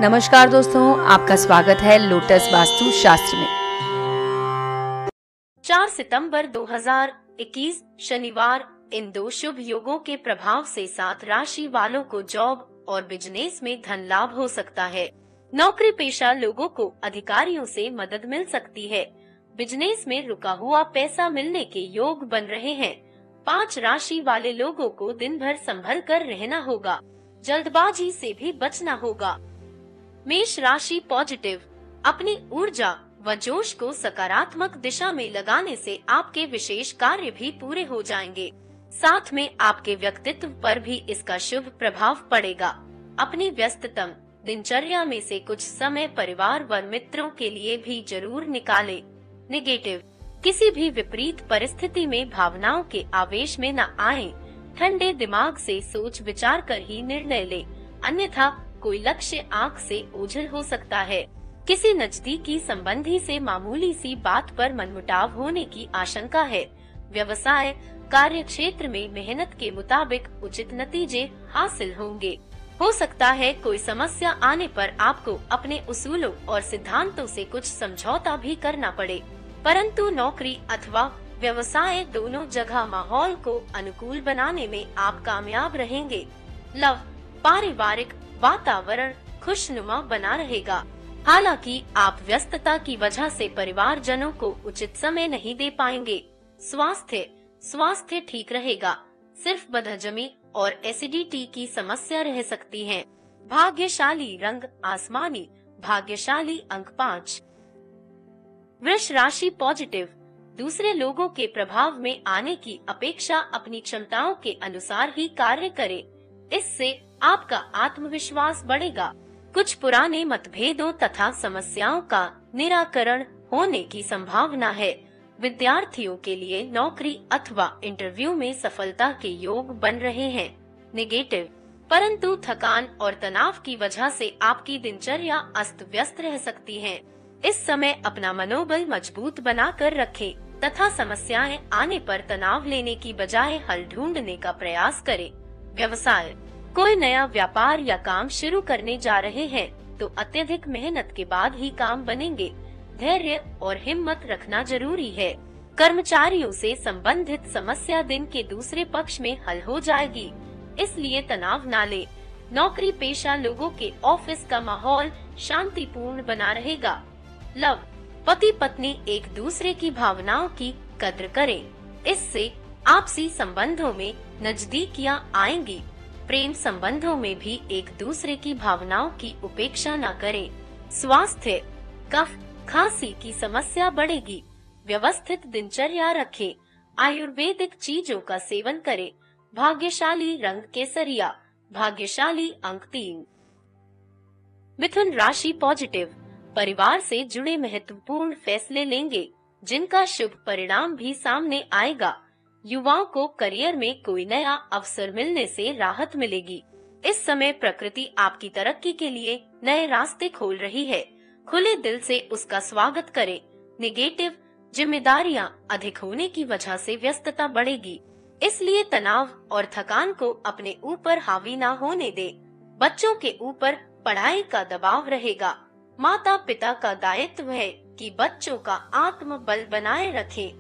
नमस्कार दोस्तों, आपका स्वागत है लोटस वास्तु शास्त्र में। 4 सितंबर 2021 शनिवार इन दो शुभ योगों के प्रभाव से 7 राशि वालों को जॉब और बिजनेस में धन लाभ हो सकता है। नौकरी पेशा लोगों को अधिकारियों से मदद मिल सकती है। बिजनेस में रुका हुआ पैसा मिलने के योग बन रहे हैं। 5 राशि वाले लोगों को दिन भर संभल कर रहना होगा, जल्दबाजी से भी बचना होगा। मेष राशि पॉजिटिव, अपनी ऊर्जा व जोश को सकारात्मक दिशा में लगाने से आपके विशेष कार्य भी पूरे हो जाएंगे। साथ में आपके व्यक्तित्व पर भी इसका शुभ प्रभाव पड़ेगा। अपनी व्यस्ततम दिनचर्या में से कुछ समय परिवार व मित्रों के लिए भी जरूर निकालें। नेगेटिव, किसी भी विपरीत परिस्थिति में भावनाओं के आवेश में न आएं। ठंडे दिमाग से सोच विचार कर ही निर्णय लें, अन्यथा कोई लक्ष्य आंख से ओझल हो सकता है। किसी नजदीकी संबंधी से मामूली सी बात पर मनमुटाव होने की आशंका है। व्यवसाय कार्य क्षेत्र में मेहनत के मुताबिक उचित नतीजे हासिल होंगे। हो सकता है कोई समस्या आने पर आपको अपने उसूलों और सिद्धांतों से कुछ समझौता भी करना पड़े, परंतु नौकरी अथवा व्यवसाय दोनों जगह माहौल को अनुकूल बनाने में आप कामयाब रहेंगे। लव, पारिवारिक वातावरण खुशनुमा बना रहेगा। हालांकि आप व्यस्तता की वजह से परिवारजनों को उचित समय नहीं दे पाएंगे। स्वास्थ्य ठीक रहेगा, सिर्फ बदहजमी और एसिडिटी की समस्या रह सकती है। भाग्यशाली रंग आसमानी, भाग्यशाली अंक 5। वृष राशि पॉजिटिव, दूसरे लोगों के प्रभाव में आने की अपेक्षा अपनी क्षमताओं के अनुसार ही कार्य करें। इससे आपका आत्मविश्वास बढ़ेगा। कुछ पुराने मतभेदों तथा समस्याओं का निराकरण होने की संभावना है। विद्यार्थियों के लिए नौकरी अथवा इंटरव्यू में सफलता के योग बन रहे हैं। नेगेटिव, परंतु थकान और तनाव की वजह से आपकी दिनचर्या अस्त व्यस्त रह सकती है। इस समय अपना मनोबल मजबूत बना कर रखें तथा समस्याएं आने पर तनाव लेने की बजाय हल ढूंढने का प्रयास करें। व्यवसाय, कोई नया व्यापार या काम शुरू करने जा रहे हैं तो अत्यधिक मेहनत के बाद ही काम बनेंगे। धैर्य और हिम्मत रखना जरूरी है। कर्मचारियों से संबंधित समस्या दिन के दूसरे पक्ष में हल हो जाएगी, इसलिए तनाव न लें। नौकरी पेशा लोगों के ऑफिस का माहौल शांतिपूर्ण बना रहेगा। लव, पति पत्नी एक दूसरे की भावनाओं की कद्र करें, इससे आपसी संबंधों में नजदीकियां आएंगी। प्रेम संबंधों में भी एक दूसरे की भावनाओं की उपेक्षा न करें। स्वास्थ्य, कफ खांसी की समस्या बढ़ेगी। व्यवस्थित दिनचर्या रखें। आयुर्वेदिक चीजों का सेवन करें। भाग्यशाली रंग केसरिया, भाग्यशाली अंक 3। मिथुन राशि पॉजिटिव, परिवार से जुड़े महत्वपूर्ण फैसले लेंगे, जिनका शुभ परिणाम भी सामने आएगा। युवाओं को करियर में कोई नया अवसर मिलने से राहत मिलेगी। इस समय प्रकृति आपकी तरक्की के लिए नए रास्ते खोल रही है। खुले दिल से उसका स्वागत करें। नेगेटिव, जिम्मेदारियां अधिक होने की वजह से व्यस्तता बढ़ेगी, इसलिए तनाव और थकान को अपने ऊपर हावी न होने दे। बच्चों के ऊपर पढ़ाई का दबाव रहेगा। माता पिता का दायित्व है कि बच्चों का आत्मबल बनाए रखें।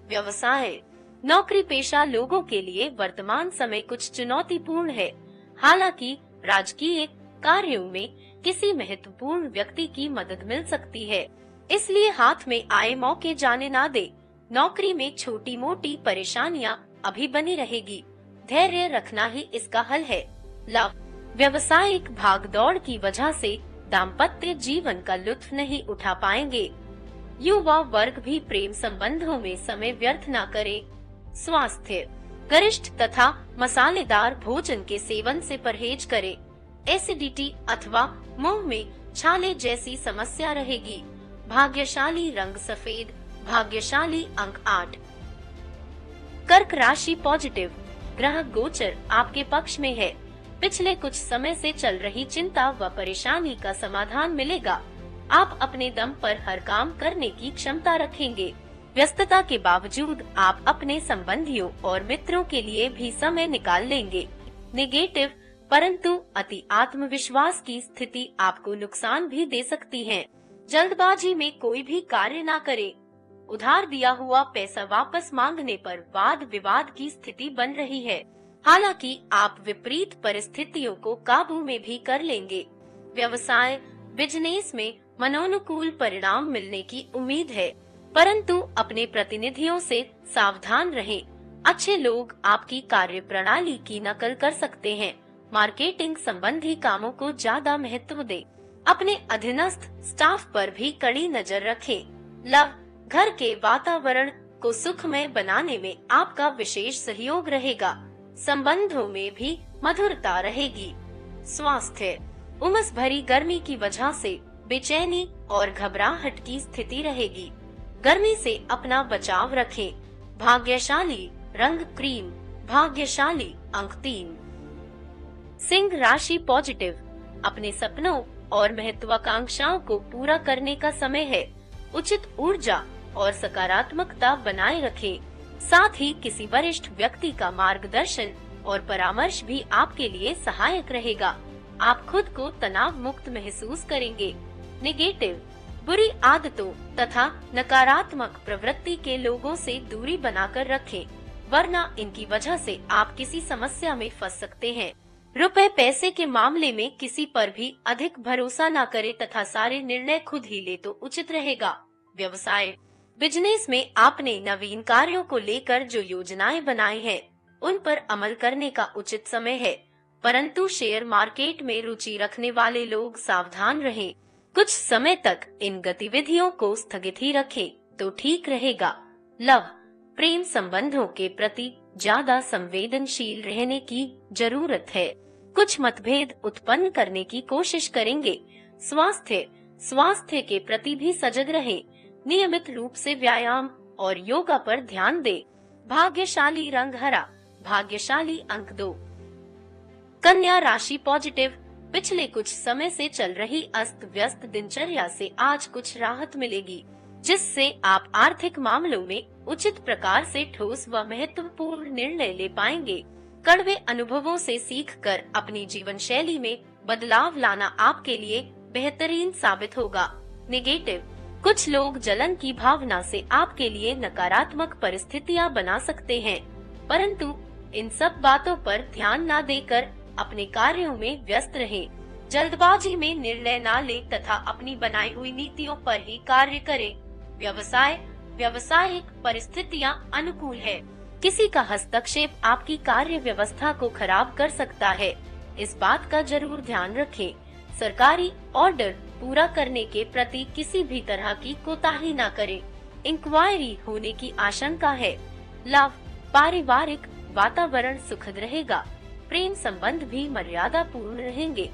व्यवसाय, नौकरी पेशा लोगों के लिए वर्तमान समय कुछ चुनौतीपूर्ण है। हालांकि राजकीय कार्यों में किसी महत्वपूर्ण व्यक्ति की मदद मिल सकती है, इसलिए हाथ में आए मौके जाने ना दे। नौकरी में छोटी मोटी परेशानियां अभी बनी रहेगी, धैर्य रखना ही इसका हल है। लव, व्यवसायिक भागदौड़ की वजह से दाम्पत्य जीवन का लुत्फ नहीं उठा पाएंगे। युवा वर्ग भी प्रेम संबंधों में समय व्यर्थ न करे। स्वास्थ्य, गरिष्ठ तथा मसालेदार भोजन के सेवन से परहेज करें। एसिडिटी अथवा मुंह में छाले जैसी समस्या रहेगी। भाग्यशाली रंग सफेद, भाग्यशाली अंक 8। कर्क राशि पॉजिटिव, ग्रह गोचर आपके पक्ष में है। पिछले कुछ समय से चल रही चिंता व परेशानी का समाधान मिलेगा। आप अपने दम पर हर काम करने की क्षमता रखेंगे। व्यस्तता के बावजूद आप अपने संबंधियों और मित्रों के लिए भी समय निकाल लेंगे। नेगेटिव, परंतु अति आत्मविश्वास की स्थिति आपको नुकसान भी दे सकती है। जल्दबाजी में कोई भी कार्य ना करें। उधार दिया हुआ पैसा वापस मांगने पर वाद विवाद की स्थिति बन रही है। हालांकि आप विपरीत परिस्थितियों को काबू में भी कर लेंगे। व्यवसाय बिजनेस में मनोनुकूल परिणाम मिलने की उम्मीद है, परंतु अपने प्रतिनिधियों से सावधान रहें। अच्छे लोग आपकी कार्य प्रणाली की नकल कर सकते हैं। मार्केटिंग संबंधी कामों को ज्यादा महत्व दें। अपने अधीनस्थ स्टाफ पर भी कड़ी नजर रखें। लव, घर के वातावरण को सुखमय बनाने में आपका विशेष सहयोग रहेगा। संबंधों में भी मधुरता रहेगी। स्वास्थ्य, उमस भरी गर्मी की वजह से बेचैनी और घबराहट की स्थिति रहेगी। गर्मी से अपना बचाव रखें। भाग्यशाली रंग क्रीम, भाग्यशाली अंक 3। सिंह राशि पॉजिटिव, अपने सपनों और महत्वाकांक्षाओं को पूरा करने का समय है। उचित ऊर्जा और सकारात्मकता बनाए रखें। साथ ही किसी वरिष्ठ व्यक्ति का मार्गदर्शन और परामर्श भी आपके लिए सहायक रहेगा। आप खुद को तनाव मुक्त महसूस करेंगे। नेगेटिव, बुरी आदतों तथा नकारात्मक प्रवृत्ति के लोगों से दूरी बनाकर रखें, वरना इनकी वजह से आप किसी समस्या में फंस सकते हैं। रुपए पैसे के मामले में किसी पर भी अधिक भरोसा न करें तथा सारे निर्णय खुद ही ले तो उचित रहेगा। व्यवसाय बिजनेस में आपने नवीन कार्यों को लेकर जो योजनाएं बनाई हैं, उन पर अमल करने का उचित समय है, परंतु शेयर मार्केट में रुचि रखने वाले लोग सावधान रहें। कुछ समय तक इन गतिविधियों को स्थगित ही रखें तो ठीक रहेगा। लव, प्रेम संबंधों के प्रति ज्यादा संवेदनशील रहने की जरूरत है। कुछ मतभेद उत्पन्न करने की कोशिश करेंगे। स्वास्थ्य के प्रति भी सजग रहें। नियमित रूप से व्यायाम और योगा पर ध्यान दें। भाग्यशाली रंग हरा, भाग्यशाली अंक 2। कन्या राशि पॉजिटिव, पिछले कुछ समय से चल रही अस्त व्यस्त दिनचर्या से आज कुछ राहत मिलेगी, जिससे आप आर्थिक मामलों में उचित प्रकार से ठोस व महत्वपूर्ण निर्णय ले पाएंगे। कड़वे अनुभवों से सीखकर अपनी जीवन शैली में बदलाव लाना आपके लिए बेहतरीन साबित होगा। नेगेटिव, कुछ लोग जलन की भावना से आपके लिए नकारात्मक परिस्थितियां बना सकते हैं, परंतु इन सब बातों पर ध्यान न देकर अपने कार्यों में व्यस्त रहें। जल्दबाजी में निर्णय न लें तथा अपनी बनाई हुई नीतियों पर ही कार्य करें। व्यावसायिक परिस्थितियां अनुकूल है। किसी का हस्तक्षेप आपकी कार्य व्यवस्था को खराब कर सकता है, इस बात का जरूर ध्यान रखें। सरकारी ऑर्डर पूरा करने के प्रति किसी भी तरह की कोताही न करें। इंक्वायरी होने की आशंका है। लव, पारिवारिक वातावरण सुखद रहेगा। प्रेम संबंध भी मर्यादा पूर्ण रहेंगे।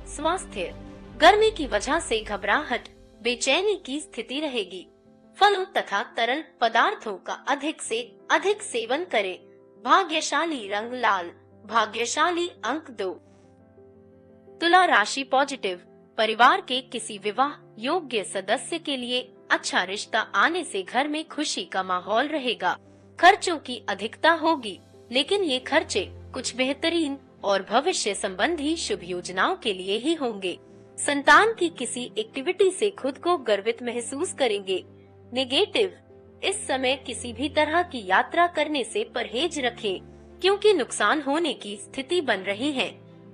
स्वास्थ्य, गर्मी की वजह से घबराहट, बेचैनी की स्थिति रहेगी। फलों तथा तरल पदार्थों का अधिक से अधिक सेवन करें। भाग्यशाली रंग लाल, भाग्यशाली अंक 2। तुला राशि पॉजिटिव, परिवार के किसी विवाह योग्य सदस्य के लिए अच्छा रिश्ता आने से घर में खुशी का माहौल रहेगा। खर्चों की अधिकता होगी, लेकिन ये खर्चे कुछ बेहतरीन और भविष्य संबंधी शुभ योजनाओं के लिए ही होंगे। संतान की किसी एक्टिविटी से खुद को गर्वित महसूस करेंगे। नेगेटिव, इस समय किसी भी तरह की यात्रा करने से परहेज रखें, क्योंकि नुकसान होने की स्थिति बन रही है।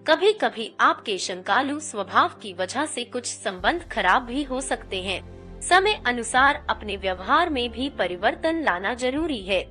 कभी कभी आपके शंकालु स्वभाव की वजह से कुछ संबंध खराब भी हो सकते हैं। समय अनुसार अपने व्यवहार में भी परिवर्तन लाना जरूरी है।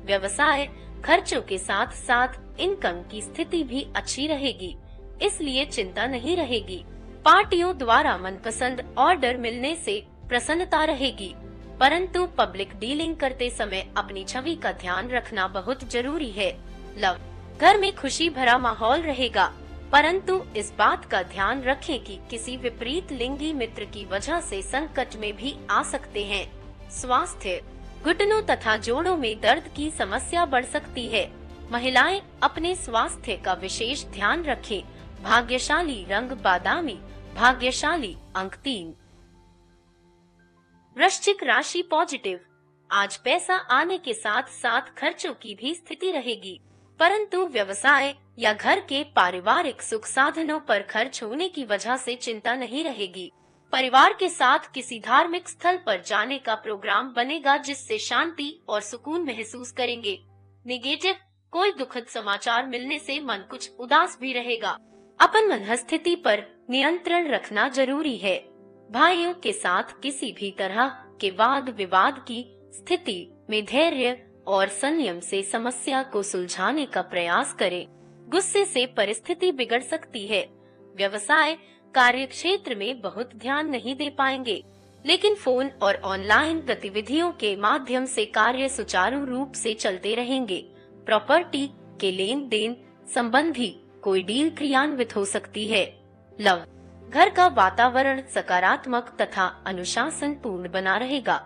व्यवसाय खर्चों के साथ साथ इनकम की स्थिति भी अच्छी रहेगी, इसलिए चिंता नहीं रहेगी। पार्टियों द्वारा मनपसंद ऑर्डर मिलने से प्रसन्नता रहेगी, परंतु पब्लिक डीलिंग करते समय अपनी छवि का ध्यान रखना बहुत जरूरी है। लव, घर में खुशी भरा माहौल रहेगा, परंतु इस बात का ध्यान रखें कि किसी विपरीत लिंगी मित्र की वजह से संकट में भी आ सकते हैं। स्वास्थ्य, घुटनों तथा जोड़ों में दर्द की समस्या बढ़ सकती है। महिलाएं अपने स्वास्थ्य का विशेष ध्यान रखें। भाग्यशाली रंग बादामी, भाग्यशाली अंक 3। वृश्चिक राशि पॉजिटिव, आज पैसा आने के साथ साथ खर्चों की भी स्थिति रहेगी, परंतु व्यवसाय या घर के पारिवारिक सुख साधनों पर खर्च होने की वजह से चिंता नहीं रहेगी। परिवार के साथ किसी धार्मिक स्थल पर जाने का प्रोग्राम बनेगा जिससे शांति और सुकून महसूस करेंगे। नेगेटिव, कोई दुखद समाचार मिलने से मन कुछ उदास भी रहेगा। अपन मनस्थिति पर नियंत्रण रखना जरूरी है। भाइयों के साथ किसी भी तरह के वाद विवाद की स्थिति में धैर्य और संयम से समस्या को सुलझाने का प्रयास करें। गुस्से से परिस्थिति बिगड़ सकती है। व्यवसाय, कार्य क्षेत्र में बहुत ध्यान नहीं दे पाएंगे, लेकिन फोन और ऑनलाइन गतिविधियों के माध्यम से कार्य सुचारू रूप से चलते रहेंगे। प्रॉपर्टी के लेन देन संबंधी कोई डील क्रियान्वित हो सकती है। लव, घर का वातावरण सकारात्मक तथा अनुशासन पूर्ण बना रहेगा।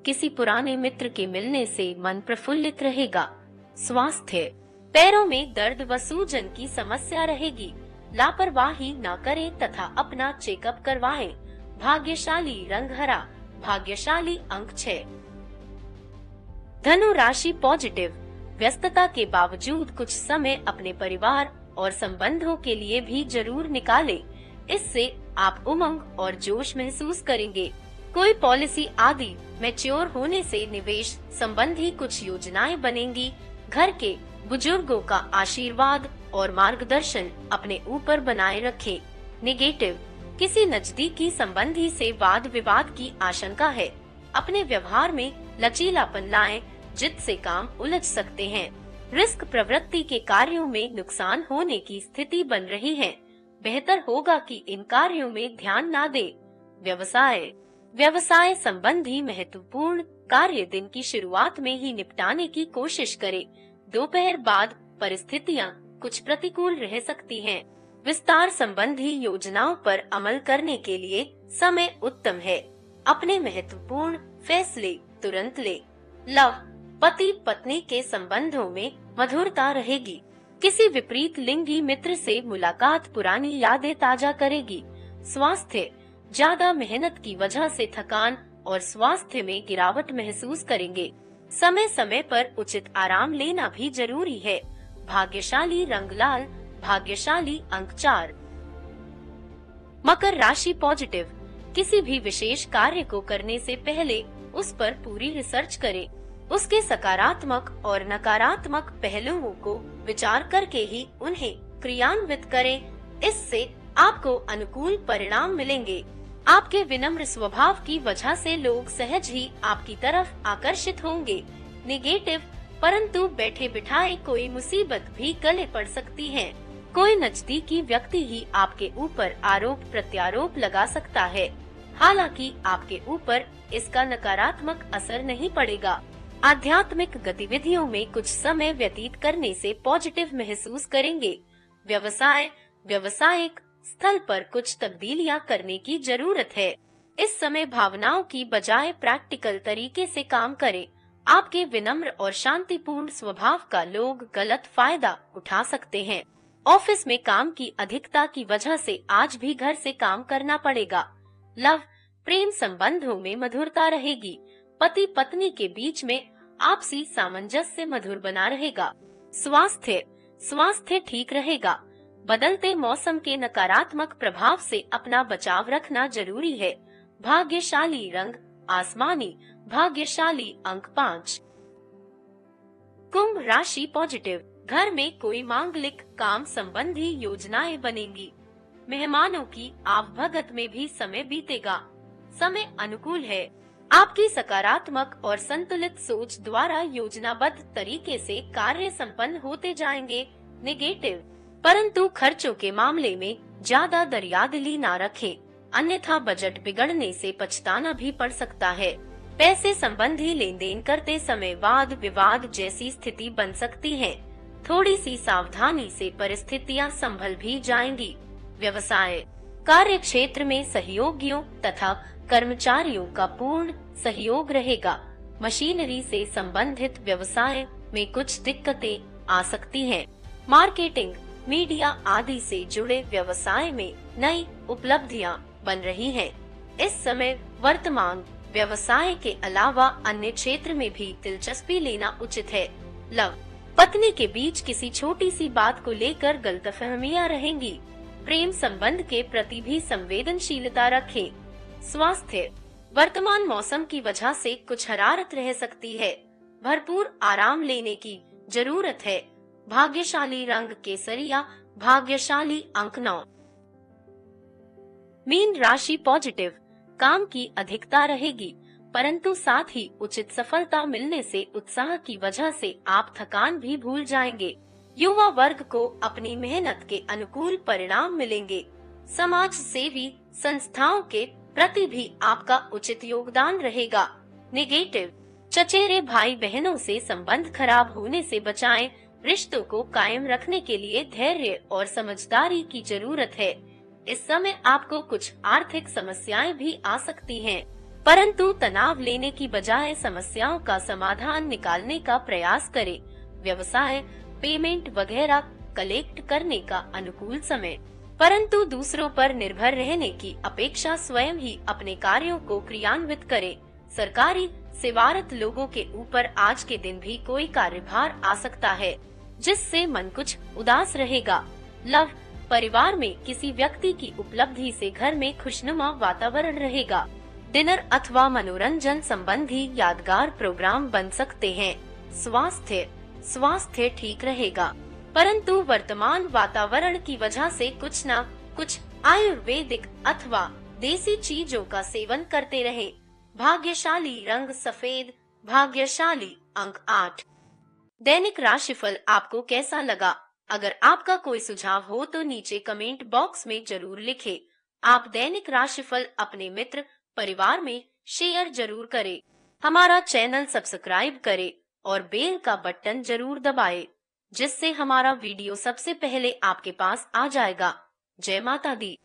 किसी पुराने मित्र के मिलने से मन प्रफुल्लित रहेगा। स्वास्थ्य, पैरों में दर्द व सूजन की समस्या रहेगी। लापरवाही न करें तथा अपना चेकअप करवाएं। भाग्यशाली रंग हरा, भाग्यशाली अंक 6। धनु राशि पॉजिटिव, व्यस्तता के बावजूद कुछ समय अपने परिवार और संबंधों के लिए भी जरूर निकालें। इससे आप उमंग और जोश महसूस करेंगे। कोई पॉलिसी आदि मैच्योर होने से निवेश संबंधी कुछ योजनाएं बनेंगी। घर के बुजुर्गों का आशीर्वाद और मार्गदर्शन अपने ऊपर बनाए रखें। नेगेटिव, किसी नजदीकी संबंधी से वाद विवाद की आशंका है। अपने व्यवहार में लचीलापन लाएं, जिससे काम उलझ सकते हैं। रिस्क प्रवृत्ति के कार्यों में नुकसान होने की स्थिति बन रही है। बेहतर होगा कि इन कार्यों में ध्यान ना दे। व्यवसाय संबंधी महत्वपूर्ण कार्य दिन की शुरुआत में ही निपटाने की कोशिश करें। दोपहर बाद परिस्थितियां कुछ प्रतिकूल रह सकती हैं। विस्तार संबंधी योजनाओं पर अमल करने के लिए समय उत्तम है। अपने महत्वपूर्ण फैसले तुरंत ले। लव, पति पत्नी के संबंधों में मधुरता रहेगी। किसी विपरीत लिंगी मित्र से मुलाकात पुरानी यादें ताजा करेगी। स्वास्थ्य, ज्यादा मेहनत की वजह से थकान और स्वास्थ्य में गिरावट महसूस करेंगे। समय समय पर उचित आराम लेना भी जरूरी है। भाग्यशाली रंग लाल, भाग्यशाली अंक 4। मकर राशि पॉजिटिव, किसी भी विशेष कार्य को करने से पहले उस पर पूरी रिसर्च करें। उसके सकारात्मक और नकारात्मक पहलुओं को विचार करके ही उन्हें क्रियान्वित करें। इससे आपको अनुकूल परिणाम मिलेंगे। आपके विनम्र स्वभाव की वजह से लोग सहज ही आपकी तरफ आकर्षित होंगे। नेगेटिव, परंतु बैठे बिठाए कोई मुसीबत भी गले पड़ सकती है। कोई नजदीकी व्यक्ति ही आपके ऊपर आरोप प्रत्यारोप लगा सकता है। हालांकि आपके ऊपर इसका नकारात्मक असर नहीं पड़ेगा। आध्यात्मिक गतिविधियों में कुछ समय व्यतीत करने से पॉजिटिव महसूस करेंगे। व्यावसायिक स्थल पर कुछ तब्दीलियां करने की जरूरत है। इस समय भावनाओं की बजाय प्रैक्टिकल तरीके से काम करें। आपके विनम्र और शांतिपूर्ण स्वभाव का लोग गलत फायदा उठा सकते हैं। ऑफिस में काम की अधिकता की वजह से आज भी घर से काम करना पड़ेगा। लव, प्रेम संबंधों में मधुरता रहेगी। पति पत्नी के बीच में आपसी सामंजस्य मधुर बना रहेगा। स्वास्थ्य ठीक रहेगा। बदलते मौसम के नकारात्मक प्रभाव से अपना बचाव रखना जरूरी है। भाग्यशाली रंग आसमानी, भाग्यशाली अंक 5। कुंभ राशि पॉजिटिव, घर में कोई मांगलिक काम संबंधी योजनाएं बनेंगी। मेहमानों की आवभगत में भी समय बीतेगा। समय अनुकूल है। आपकी सकारात्मक और संतुलित सोच द्वारा योजनाबद्ध तरीके से कार्य संपन्न होते जाएंगे। नेगेटिव, परंतु खर्चों के मामले में ज्यादा दरियादिली ना रखें, अन्यथा बजट बिगड़ने से पछताना भी पड़ सकता है। पैसे संबंधी लेन देन करते समय वाद विवाद जैसी स्थिति बन सकती है। थोड़ी सी सावधानी से परिस्थितियां संभल भी जाएंगी। व्यवसाय, कार्य क्षेत्र में सहयोगियों तथा कर्मचारियों का पूर्ण सहयोग रहेगा। मशीनरी से संबंधित व्यवसाय में कुछ दिक्कतें आ सकती हैं। मार्केटिंग, मीडिया आदि से जुड़े व्यवसाय में नई उपलब्धियां बन रही हैं। इस समय वर्तमान व्यवसाय के अलावा अन्य क्षेत्र में भी दिलचस्पी लेना उचित है। लव, पत्नी के बीच किसी छोटी सी बात को लेकर गलतफहमियां रहेंगी। प्रेम संबंध के प्रति भी संवेदनशीलता रखें। स्वास्थ्य, वर्तमान मौसम की वजह से कुछ हरारत रह सकती है। भरपूर आराम लेने की जरूरत है। भाग्यशाली रंग केसरिया, भाग्यशाली अंक 9। मीन राशि पॉजिटिव, काम की अधिकता रहेगी, परंतु साथ ही उचित सफलता मिलने से उत्साह की वजह से आप थकान भी भूल जाएंगे। युवा वर्ग को अपनी मेहनत के अनुकूल परिणाम मिलेंगे। समाज सेवी संस्थाओं के प्रति भी आपका उचित योगदान रहेगा। नेगेटिव, चचेरे भाई बहनों से संबंध खराब होने से बचाएं। रिश्तों को कायम रखने के लिए धैर्य और समझदारी की जरूरत है। इस समय आपको कुछ आर्थिक समस्याएं भी आ सकती हैं, परंतु तनाव लेने की बजाय समस्याओं का समाधान निकालने का प्रयास करें। व्यवसाय, पेमेंट वगैरह कलेक्ट करने का अनुकूल समय, परंतु दूसरों पर निर्भर रहने की अपेक्षा स्वयं ही अपने कार्यों को क्रियान्वित करें। सरकारी सेवारत लोगों के ऊपर आज के दिन भी कोई कार्यभार आ सकता है, जिससे मन कुछ उदास रहेगा। लव, परिवार में किसी व्यक्ति की उपलब्धि से घर में खुशनुमा वातावरण रहेगा। डिनर अथवा मनोरंजन संबंधी यादगार प्रोग्राम बन सकते हैं। स्वास्थ्य ठीक रहेगा, परंतु वर्तमान वातावरण की वजह से कुछ न कुछ आयुर्वेदिक अथवा देसी चीजों का सेवन करते रहें। भाग्यशाली रंग सफेद, भाग्यशाली अंक 8। दैनिक राशिफल आपको कैसा लगा? अगर आपका कोई सुझाव हो तो नीचे कमेंट बॉक्स में जरूर लिखें। आप दैनिक राशिफल अपने मित्र परिवार में शेयर जरूर करें। हमारा चैनल सब्सक्राइब करें और बेल का बटन जरूर दबाएं, जिससे हमारा वीडियो सबसे पहले आपके पास आ जाएगा। जय माता दी।